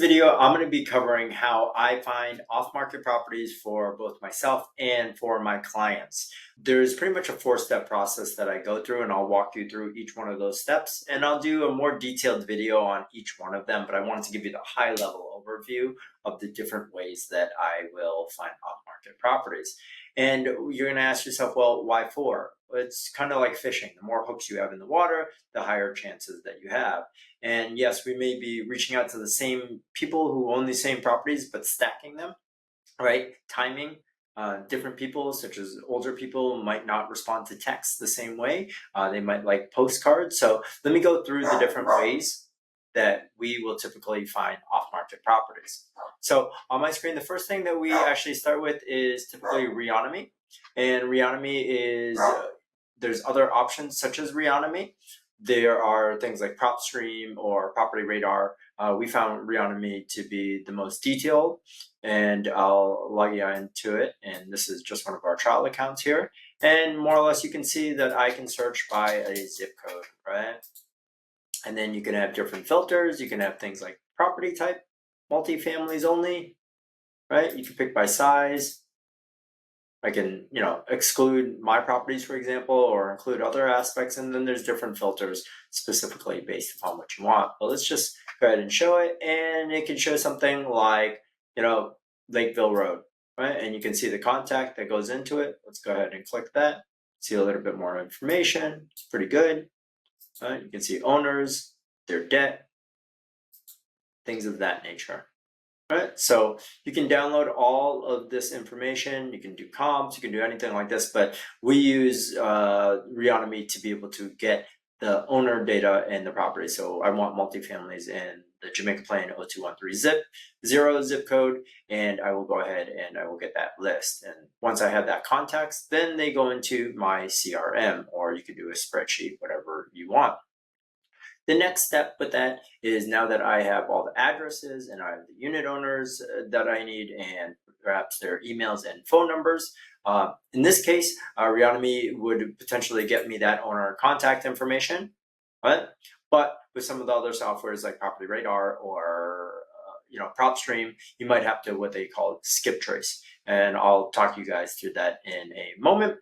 video, I'm going to be covering how I find off-market properties for both myself and for my clients. There's pretty much a 4-step process that I go through, and I'll walk you through each one of those steps, and I'll do a more detailed video on each one of them, but I wanted to give you the high-level overview of the different ways that I will find off-market properties. And you're going to ask yourself, well, why 4? It's kind of like fishing. The more hooks you have in the water, the higher chances that you have. And yes, we may be reaching out to the same people who own the same properties, but stacking them, right? Timing. Different people, such as older people, might not respond to text the same way. They might like postcards. So let me go through the different ways that we will typically find off-market properties. So on my screen, the first thing that we actually start with is typically Reonomy. And Reonomy is, there's other options such as Reonomy. There are things like PropStream or PropertyRadar. We found Reonomy to be the most detailed, and I'll log you into it. And this is just one of our trial accounts here. And more or less, you can see that I can search by a zip code, right? And then you can have different filters. You can have things like property type, multifamilies only, right? You can pick by size. I can, exclude my properties, for example, or include other aspects. And then there's different filters specifically based upon what you want. But let's just go ahead and show it. And it can show something like, Lakeville Road, right? And you can see the contact that goes into it. Let's go ahead and click that. See a little bit more information. It's pretty good. Right? You can see owners, their debt, things of that nature. Right, so you can download all of this information. You can do comps, you can do anything like this, but we use Reonomy to be able to get the owner data and the property. So I want multifamilies in the Jamaica Plain 0213 zip code, and I will go ahead and I will get that list. And once I have that context, then they go into my CRM, or you can do a spreadsheet, whatever you want. The next step with that is, now that I have all the addresses and I have the unit owners that I need, and perhaps their emails and phone numbers. In this case, Reonomy would potentially get me that owner contact information, right? But with some of the other softwares like PropertyRadar or PropStream, you might have to what they call skip trace. And I'll talk you guys through that in a moment,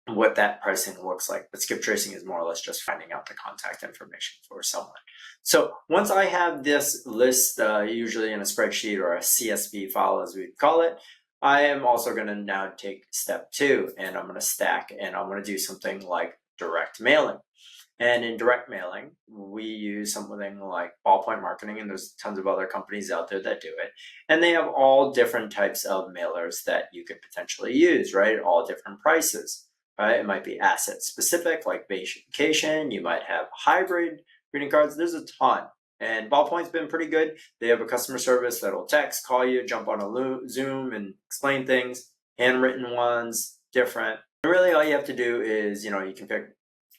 what that pricing looks like. But skip tracing is more or less just finding out the contact information for someone. So once I have this list, usually in a spreadsheet or a CSV file as we call it, I am also going to now take step 2, and I'm going to stack, and I'm going to do something like direct mailing. And in direct mailing, we use something like Ballpoint Marketing, and there's tons of other companies out there that do it. And they have all different types of mailers that you could potentially use, right? All different prices. Right? It might be asset specific, like vacation. You might have hybrid greeting cards. There's a ton. And Ballpoint's been pretty good. They have a customer service that'll text, call you, jump on a Zoom and explain things. Handwritten ones, different. And really all you have to do is, you can pick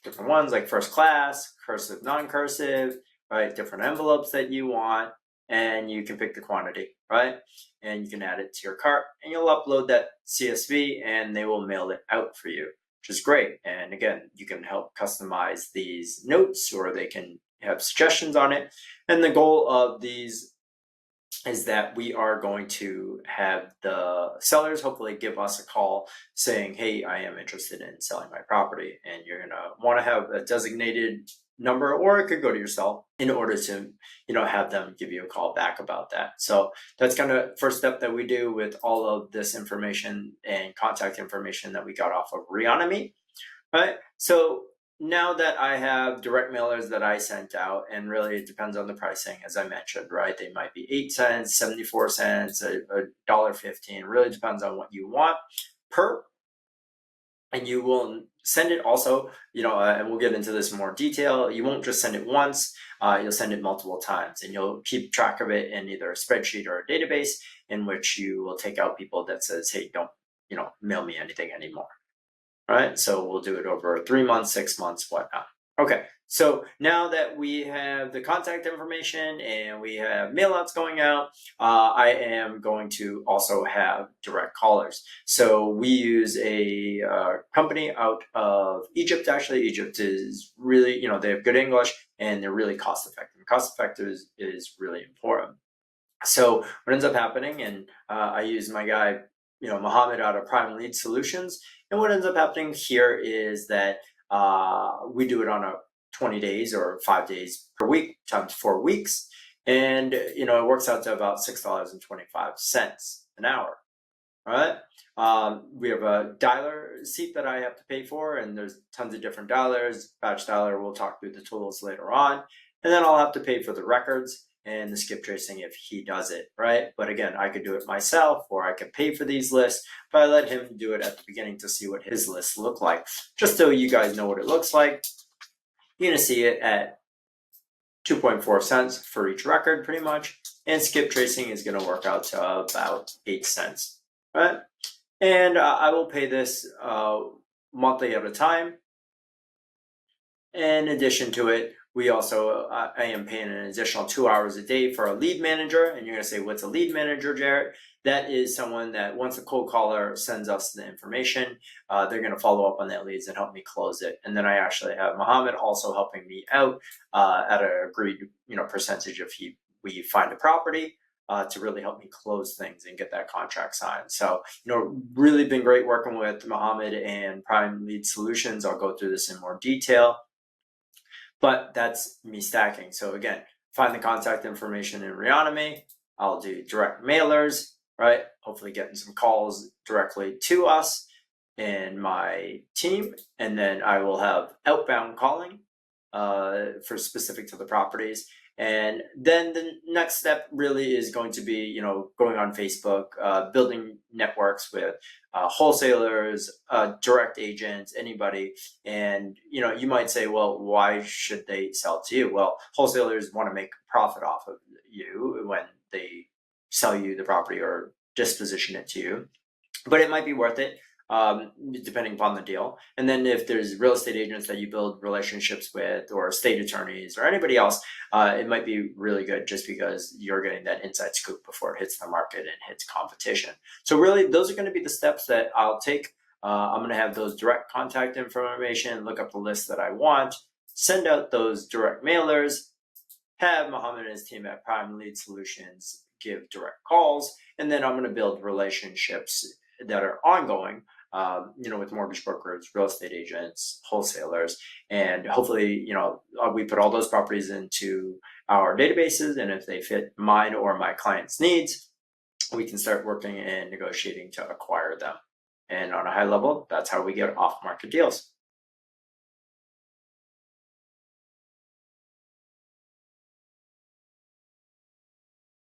different ones like first class, cursive, non-cursive, right? Different envelopes that you want. And you can pick the quantity, right? And you can add it to your cart, and you'll upload that CSV, and they will mail it out for you, which is great. And again, you can help customize these notes, or they can have suggestions on it. And the goal of these is that we are going to have the sellers hopefully give us a call saying, hey, I am interested in selling my property. And you're going to want to have a designated number, or it could go to yourself, in order to have them give you a call back about that. So that's kind of first step that we do with all of this information and contact information that we got off of Reonomy, right? So now that I have direct mailers that I sent out, and really it depends on the pricing, as I mentioned, right? They might be 8 cents, 74 cents, $1.15. Really depends on what you want per. And you will send it also, and we'll get into this in more detail. You won't just send it once, you'll send it multiple times, and you'll keep track of it in either a spreadsheet or a database, in which you will take out people that says, hey, don't, mail me anything anymore. All right, so we'll do it over 3 months, 6 months, whatnot. Okay, so now that we have the contact information and we have mailouts going out, I am going to also have direct callers. So we use a company out of Egypt. Actually, Egypt is really, they have good English, and they're really cost effective. Cost effective is really important. So what ends up happening, and I use my guy, Mohammed out of Prime Lead Solutions. And what ends up happening here is that we do it on a 20 days or 5 days per week times 4 weeks. And, it works out to about $6.25 an hour. All right. We have a dialer seat that I have to pay for, and there's tons of different dialers. Batch dialer, we'll talk through the tools later on. And then I'll have to pay for the records and the skip tracing if he does it, right? But again, I could do it myself, or I could pay for these lists, but I let him do it at the beginning to see what his lists look like. Just so you guys know what it looks like, you're gonna see it at 2.4 cents for each record pretty much, and skip tracing is gonna work out to about 8 cents, right? And I will pay this monthly at a time. In addition to it, we also, I am paying an additional 2 hours a day for a lead manager. And you're gonna say, what's a lead manager, Jarrett? That is someone that once a cold caller sends us the information, they're gonna follow up on that leads and help me close it. And then I actually have Mohammed also helping me out at an agreed, percentage if we find a property. To really help me close things and get that contract signed. So, really been great working with Mohammed and Prime Lead Solutions. I'll go through this in more detail, but that's me stacking. So again, find the contact information in Reonomy. I'll do direct mailers, right? Hopefully getting some calls directly to us and my team. And then I will have outbound calling for specific to the properties. And then the next step really is going to be, going on Facebook, building networks with wholesalers, direct agents, anybody. And, you might say, well, why should they sell to you? Well, wholesalers want to make profit off of you when they sell you the property or disposition it to you. But it might be worth it. Depending upon the deal. And then if there's real estate agents that you build relationships with, or state attorneys or anybody else, it might be really good just because you're getting that inside scoop before it hits the market and hits competition. So really, those are going to be the steps that I'll take. I'm going to have those direct contact information, look up the list that I want, send out those direct mailers, have Mohammed and his team at Prime Lead Solutions give direct calls, and then I'm going to build relationships that are ongoing, with mortgage brokers, real estate agents, wholesalers, and hopefully, we put all those properties into our databases, and if they fit mine or my client's needs, we can start working and negotiating to acquire them. And on a high level, that's how we get off-market deals.